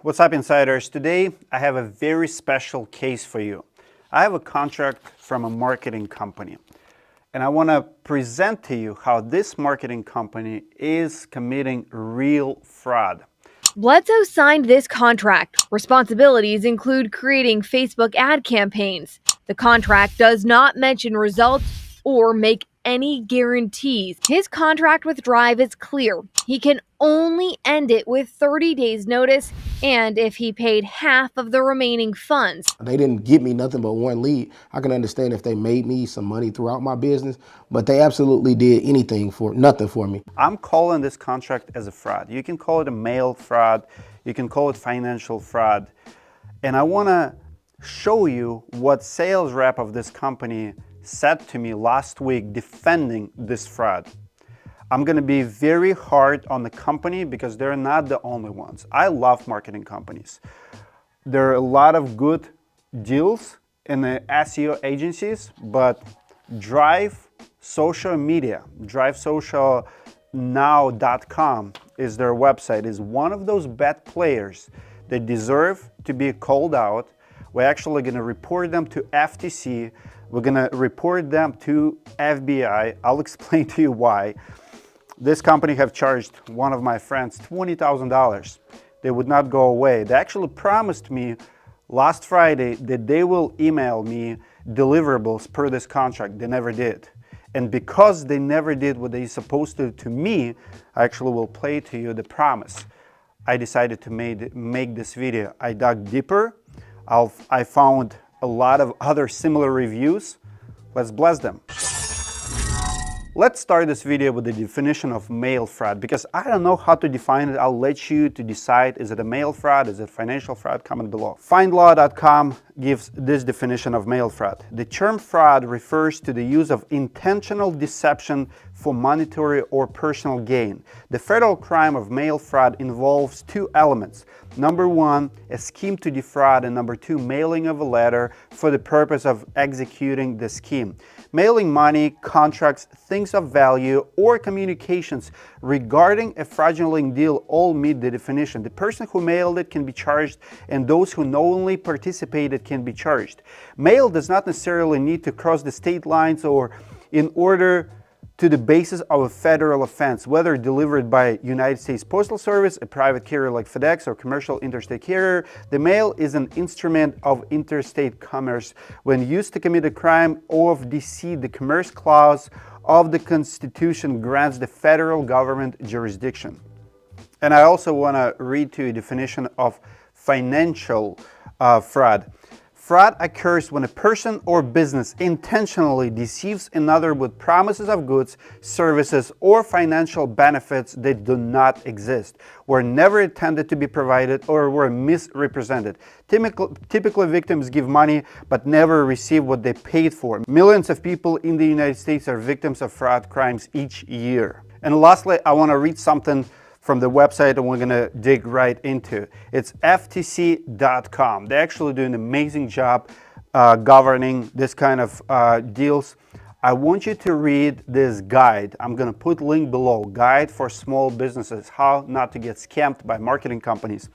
What's up, insiders? Today I have a very special case for you. I have a contract from a marketing company, and I want to present to you how this marketing company is committing real fraud. Bledsoe signed this contract. Responsibilities include creating Facebook ad campaigns. The contract does not mention results or make any guarantees. His contract with Drive is clear. He can only end it with 30 days notice and if he paid half of the remaining funds. They didn't give me nothing but one lead. I can understand if they made me some money throughout my business, but they absolutely did nothing for me. I'm calling this contract as a fraud. You can call it a mail fraud, you can call it financial fraud. And I want to show you what sales rep of this company said to me last week defending this fraud. I'm going to be very hard on the company because they're not the only ones. I love marketing companies. There are a lot of good deals in the SEO agencies, but Drive Social Media, DriveSocialNow.com is their website, is one of those bad players that deserve to be called out. We're actually going to report them to FTC. We're going to report them to FBI. I'll explain to you why. This company have charged one of my friends $20,000. They would not go away. They actually promised me last Friday that they will email me deliverables per this contract. They never did. And because they never did what they're supposed to me, I actually will play to you the promise. I decided to make this video. I dug deeper. I found a lot of other similar reviews. Let's bless them. Let's start this video with the definition of mail fraud, because I don't know how to define it. I'll let you to decide, is it a mail fraud, is it financial fraud? Comment below. Findlaw.com gives this definition of mail fraud. The term fraud refers to the use of intentional deception for monetary or personal gain. The federal crime of mail fraud involves two elements. Number one, a scheme to defraud, and number two, mailing of a letter for the purpose of executing the scheme. Mailing money, contracts, things of value, or communications regarding a fraudulent deal all meet the definition. The person who mailed it can be charged, and those who knowingly participated can be charged. Mail does not necessarily need to cross the state lines or in order to the basis of a federal offense, whether delivered by United States Postal Service, a private carrier like FedEx, or commercial interstate carrier. The mail is an instrument of interstate commerce. When used to commit a crime of deceit, the Commerce Clause of the Constitution grants the federal government jurisdiction. And I also want to read to you a definition of financial fraud. Fraud occurs when a person or business intentionally deceives another with promises of goods, services, or financial benefits that do not exist, were never intended to be provided, or were misrepresented. Typically, victims give money but never receive what they paid for. Millions of people in the United States are victims of fraud crimes each year. And lastly, I want to read something from the website, and we're going to dig right into. It's ftc.com. They actually do an amazing job governing this kind of deals. I want you to read this guide. I'm going to put link below. Guide for small businesses, how not to get scammed by marketing companies.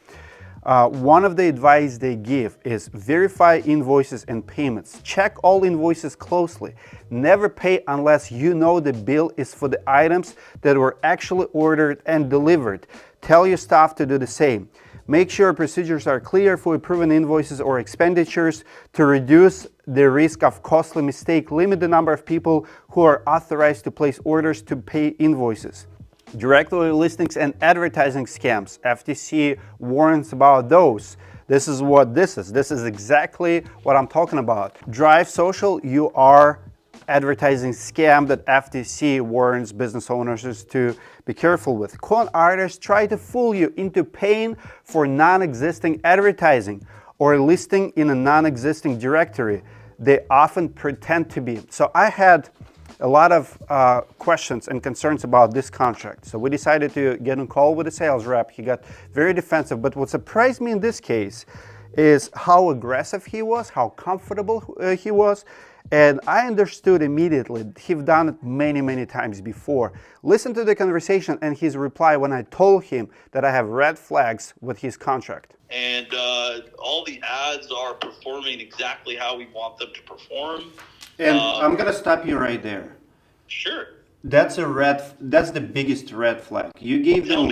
One of the advice they give is verify invoices and payments. Check all invoices closely. Never pay unless you know the bill is for the items that were actually ordered and delivered. Tell your staff to do the same. Make sure procedures are clear for approving invoices or expenditures. To reduce the risk of costly mistake, limit the number of people who are authorized to place orders to pay invoices. Directory listings and advertising scams. FTC warns about those. This is what this is. This is exactly what I'm talking about. Drive Social, you are advertising scam that FTC warns business owners to be careful with. Con artists try to fool you into paying for non-existing advertising or listing in a non-existing directory. They often pretend to be. So I had a lot of questions and concerns about this contract. So we decided to get on call with a sales rep. He got very defensive, but what surprised me in this case is how aggressive he was, how comfortable he was, and I understood immediately. He's done it many times before. Listen to the conversation and his reply when I told him that I have red flags with his contract. and all the ads are performing exactly how we want them to perform. And I'm gonna stop you right there. Sure. That's the biggest red flag. You gave them.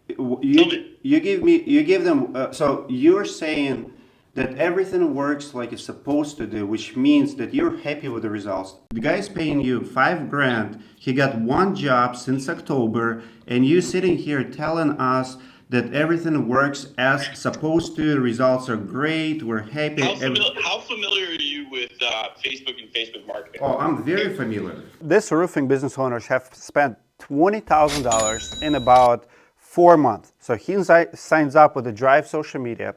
You gave them. So you're saying that everything works like it's supposed to do, which means that you're happy with the results. The guy's paying you $5,000. He got one job since October, and you sitting here telling us that everything works as supposed to. The results are great. We're happy. How familiar are you with Facebook and Facebook marketing? Oh, I'm very familiar. This roofing business owners have spent $20,000 in about 4 months. So he signs up with the Drive social media.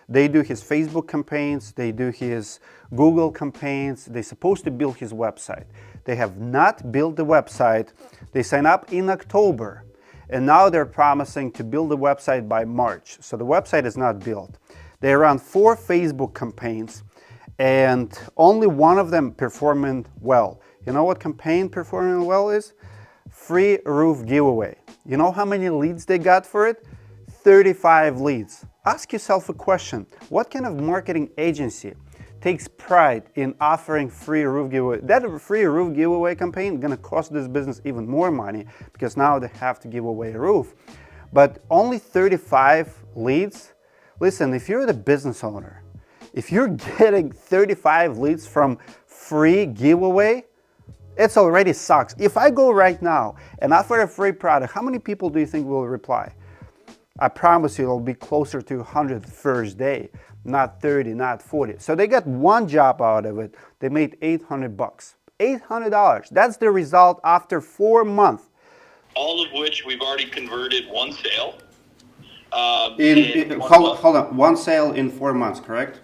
They do his Facebook campaigns, they do his Google campaigns, they're supposed to build his website. They have not built the website. They sign up in October, and now they're promising to build the website by March. So the website is not built. They run 4 Facebook campaigns, and only one of them performing well. You know what campaign performing well is? Free roof giveaway. You know how many leads they got for it? 35 leads. Ask yourself a question. What kind of marketing agency takes pride in offering free roof giveaway? That free roof giveaway campaign is going to cost this business even more money because now they have to give away a roof. But only 35 leads? Listen, if you're the business owner, if you're getting 35 leads from free giveaway, it already sucks. If I go right now and offer a free product, how many people do you think will reply? I promise you it'll be closer to 100 first day, not 30, not 40. So they got one job out of it. They made $800. $800. That's the result after 4 months. All of which we've already converted one sale. Hold on, one sale in 4 months, correct?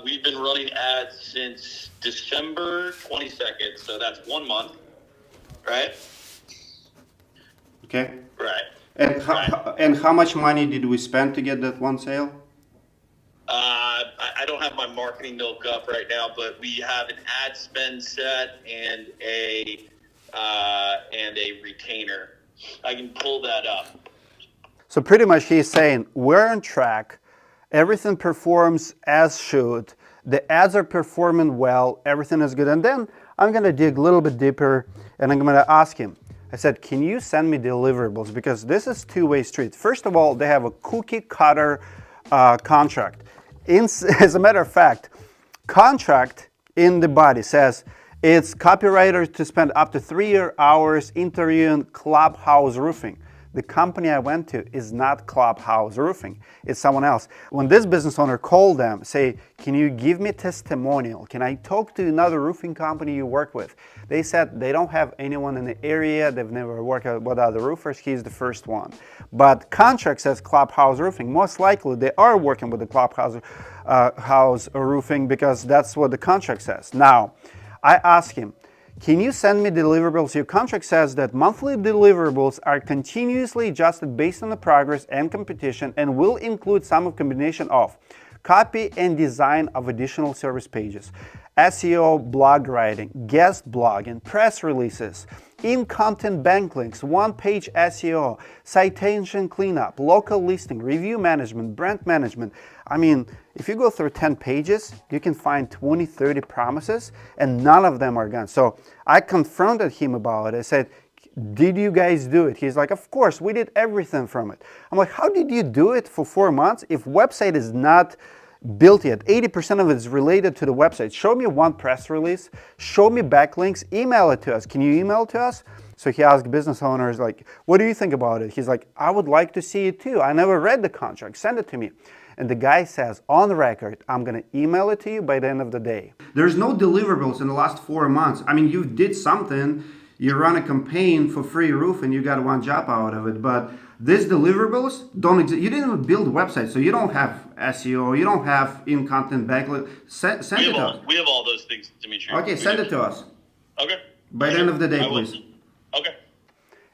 We've been running ads since December 22nd, so that's 1 month, right? Okay. Right. And how much money did we spend to get that one sale? I don't have my marketing milk up right now, but we have an ad spend set and a retainer. I can pull that up. So pretty much he's saying we're on track. Everything performs as should. The ads are performing well. Everything is good. And then I'm going to dig a little bit deeper and I'm going to ask him. I said, can you send me deliverables? Because this is two-way street. First of all, they have a cookie cutter contract. As a matter of fact, contract in the body says it's copywriter to spend up to 3 hours interviewing Clubhouse Roofing. The company I went to is not Clubhouse Roofing, it's someone else. When this business owner called them, say, can you give me a testimonial? Can I talk to another roofing company you work with? They said they don't have anyone in the area, they've never worked with other roofers, he's the first one. But contract says Clubhouse Roofing. Most likely they are working with the Clubhouse house roofing because that's what the contract says. Now, I asked him, can you send me deliverables? Your contract says that monthly deliverables are continuously adjusted based on the progress and competition and will include some combination of copy and design of additional service pages, SEO, blog writing, guest blogging, press releases, in-content backlinks, one-page SEO, citation cleanup, local listing, review management, brand management. I mean, if you go through 10 pages, you can find 20, 30 promises, and none of them are gone. So I confronted him about it. I said, did you guys do it? He's like, of course, we did everything from it. I'm like, how did you do it for 4 months if website is not built yet? 80% of it is related to the website. Show me one press release, show me backlinks, email it to us. Can you email it to us? So he asked business owners, like, what do you think about it? He's like, I would like to see it too. I never read the contract, send it to me. And the guy says, on the record, I'm gonna email it to you by the end of the day. There's no deliverables in the last 4 months. I mean, you did something, you run a campaign for free roof and you got one job out of it, but these deliverables don't exist. You didn't even build a website, so you don't have SEO, you don't have in-content backlink. Send it to us. We have all those things, Dimitri. Okay, send it to us. Okay. By the end of the day, please. Okay.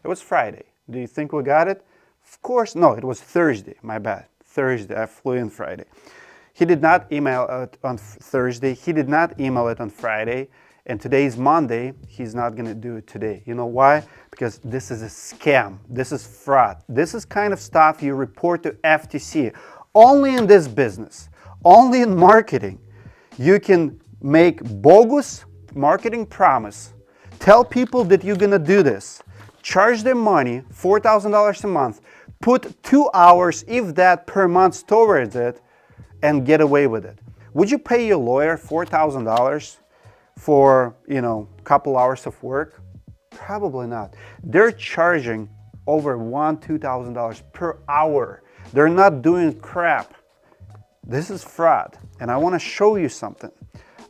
It was Friday. Do you think we got it? Of course, no, it was Thursday, my bad. Thursday, I flew in Friday. He did not email it on Thursday, he did not email it on Friday, and today is Monday, he's not gonna do it today. You know why? Because this is a scam, this is fraud. This is kind of stuff you report to FTC. only in this business, only in marketing, you can make bogus marketing promise, tell people that you're gonna do this, charge them money, $4,000 a month, put 2 hours, if that, per month towards it, and get away with it. Would you pay your lawyer $4,000 for, a couple hours of work? Probably not. They're charging over $1,000-$2,000 per hour. They're not doing crap. This is fraud, and I want to show you something.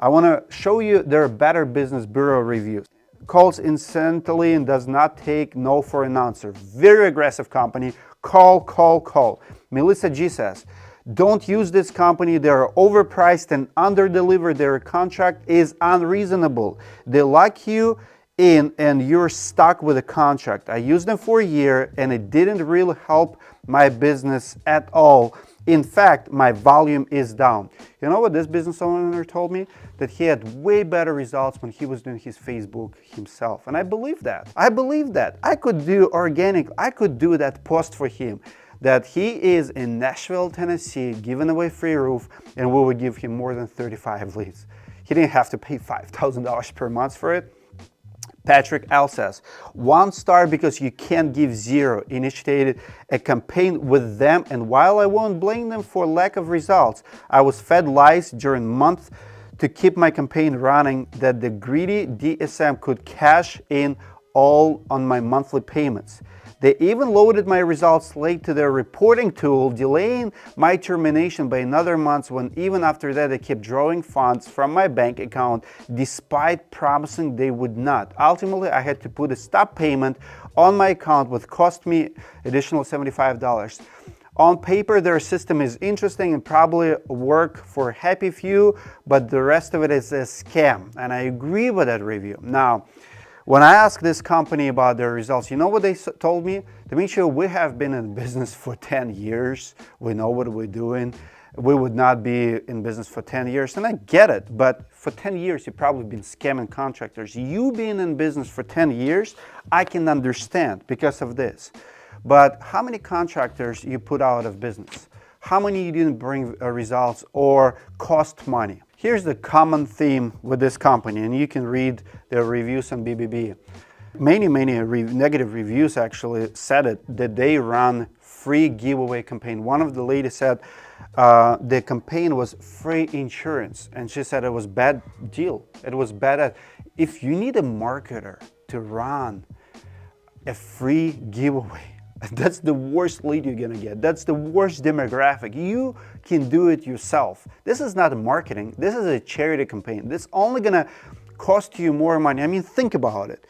I want to show you their Better Business Bureau reviews. Calls instantly and does not take no for an answer. Very aggressive company. Call. Melissa G says, don't use this company. They are overpriced and under-delivered. Their contract is unreasonable. They lock you in and you're stuck with a contract. I used them for a year and it didn't really help my business at all. In fact, my volume is down. You know what this business owner told me? That he had way better results when he was doing his Facebook himself. And I believe that. I could do organic. I could do that post for him. That he is in Nashville, Tennessee, giving away free roof, and we would give him more than 35 leads. He didn't have to pay $5,000 per month for it. Patrick L says, 1 star because you can't give 0. Initiated a campaign with them, and while I won't blame them for lack of results, I was fed lies during month to keep my campaign running that the greedy DSM could cash in all on my monthly payments. They even loaded my results late to their reporting tool, delaying my termination by another month, when even after that they kept drawing funds from my bank account despite promising they would not. Ultimately, I had to put a stop payment on my account, which cost me additional $75. On paper, their system is interesting and probably work for a happy few, but the rest of it is a scam. And I agree with that review. Now, when I asked this company about their results, you know what they told me? Demetrio, we have been in business for 10 years. We know what we're doing. We would not be in business for 10 years. And I get it, but for 10 years, you've probably been scamming contractors. You being in business for 10 years, I can understand because of this. But how many contractors you put out of business? How many you didn't bring results or cost money? Here's the common theme with this company, and you can read their reviews on BBB. Many negative reviews actually said it, that they run free giveaway campaign. One of the ladies said the campaign was free insurance, and she said it was bad deal. It was bad. If you need a marketer to run a free giveaway, that's the worst lead you're gonna get. That's the worst demographic. You can do it yourself. This is not marketing. This is a charity campaign. This is only gonna cost you more money. I mean, think about it.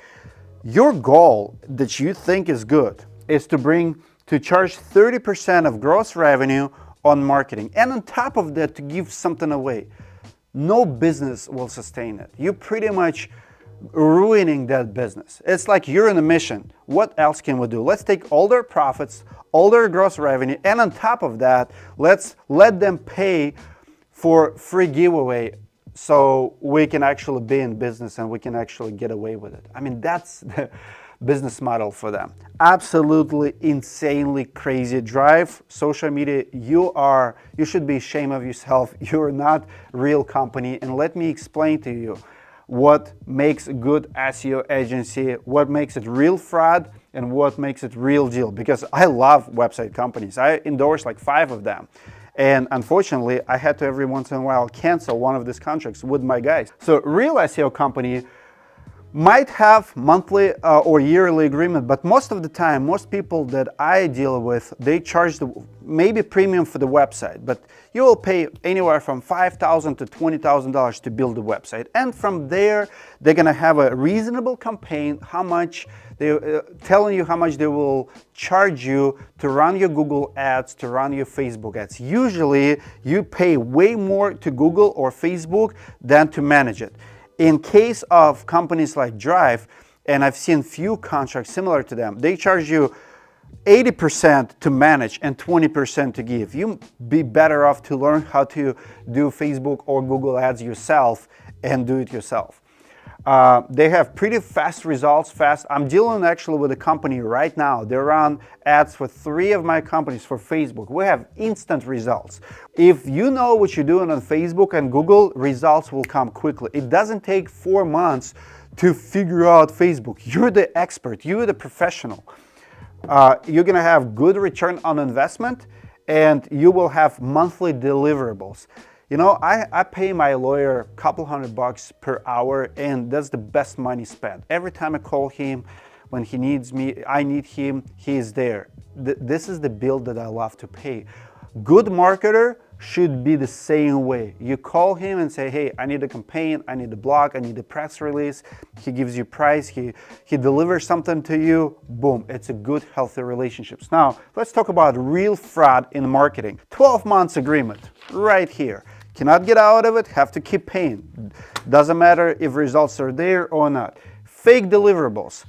Your goal that you think is good is to charge 30% of gross revenue on marketing. And on top of that, to give something away. No business will sustain it. You pretty much ruining that business. It's like you're in a mission. What else can we do? Let's take all their profits, all their gross revenue, and on top of that, let's let them pay for free giveaway so we can actually be in business and we can actually get away with it. I mean, that's the business model for them. Absolutely insanely crazy drive. Social media, you should be ashamed of yourself. You're not real company. And let me explain to you what makes a good SEO agency, what makes it real fraud, and what makes it real deal. Because I love website companies. I endorse like 5 of them. And unfortunately, I had to every once in a while cancel one of these contracts with my guys. So real SEO company might have monthly or yearly agreement, but most of the time, most people that I deal with, they charge maybe premium for the website, but you will pay anywhere from $5,000 to $20,000 to build a website. And from there, they're gonna have a reasonable campaign, how much they telling you how much they will charge you to run your Google ads, to run your Facebook ads. Usually, you pay way more to Google or Facebook than to manage it. In case of companies like Drive, and I've seen few contracts similar to them, they charge you 80% to manage and 20% to give. You'd be better off to learn how to do Facebook or Google ads yourself and do it yourself. They have pretty fast results, I'm dealing actually with a company right now. They run ads for 3 of my companies for Facebook. We have instant results. If you know what you're doing on Facebook and Google, results will come quickly. It doesn't take 4 months to figure out Facebook. You're the expert, you're the professional. You're gonna have good return on investment, and you will have monthly deliverables. You know, I pay my lawyer a couple $100 per hour, and that's the best money spent. Every time I call him, when he needs me, I need him, he is there. This is the bill that I love to pay. Good marketer should be the same way. You call him and say, hey, I need a campaign, I need a blog, I need a press release. He gives you price, he delivers something to you, boom, it's a good, healthy relationships. Now, let's talk about real fraud in marketing. 12 months agreement, right here. Cannot get out of it, have to keep paying. Doesn't matter if results are there or not. Fake deliverables.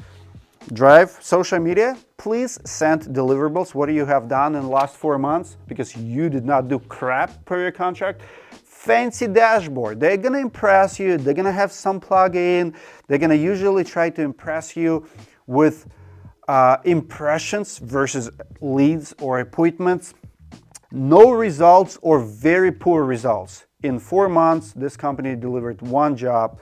Drive social media, please send deliverables. What do you have done in the last 4 months? Because you did not do crap per your contract. Fancy dashboard. They're gonna impress you. They're gonna have some plugin. They're gonna usually try to impress you with impressions versus leads or appointments. No results or very poor results. In 4 months, this company delivered 1 job.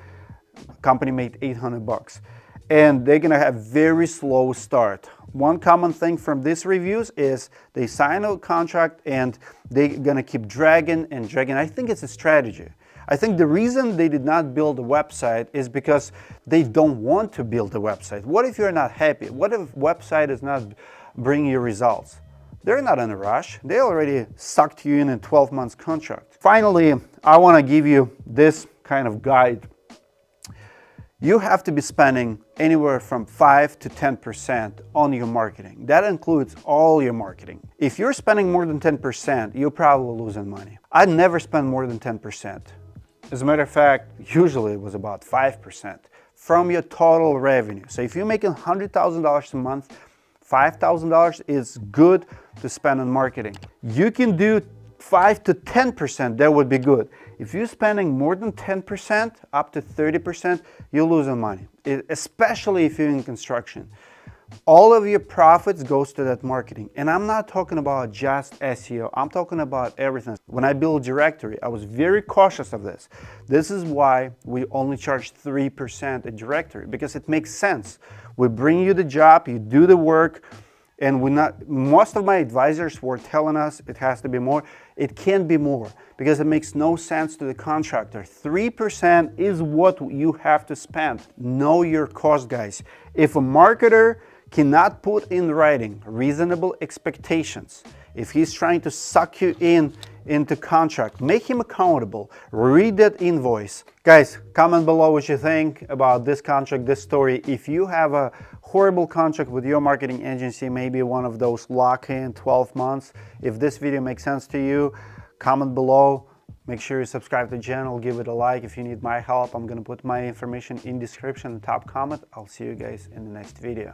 Company made $800. And they're gonna have very slow start. One common thing from these reviews is they sign a contract and they're gonna keep dragging and dragging. I think it's a strategy. I think the reason they did not build a website is because they don't want to build a website. What if you're not happy? What if website is not bringing you results? They're not in a rush. They already sucked you in a 12 months contract. Finally, I want to give you this kind of guide. You have to be spending anywhere from 5 to 10% on your marketing. That includes all your marketing. If you're spending more than 10%, you're probably losing money. I never spend more than 10%. As a matter of fact, usually it was about 5% from your total revenue. So if you're making $100,000 a month, $5,000 is good to spend on marketing. You can do 5 to 10%, that would be good. If you're spending more than 10%, up to 30%, you're losing money, especially if you're in construction. All of your profits goes to that marketing. And I'm not talking about just SEO, I'm talking about everything. When I built a directory, I was very cautious of this. This is why we only charge 3% a directory, because it makes sense. We bring you the job, you do the work, and most of my advisors were telling us it has to be more. It can't be more because it makes no sense to the contractor. 3% is what you have to spend. Know your cost, guys. If a marketer cannot put in writing reasonable expectations, if he's trying to suck you into contract, make him accountable, read that invoice. Guys, comment below what you think about this contract, this story. If you have a horrible contract with your marketing agency, maybe one of those lock-in 12 months, if this video makes sense to you, comment below. Make sure you subscribe to the channel, give it a like. If you need my help, I'm gonna put my information in description and top comment. I'll see you guys in the next video.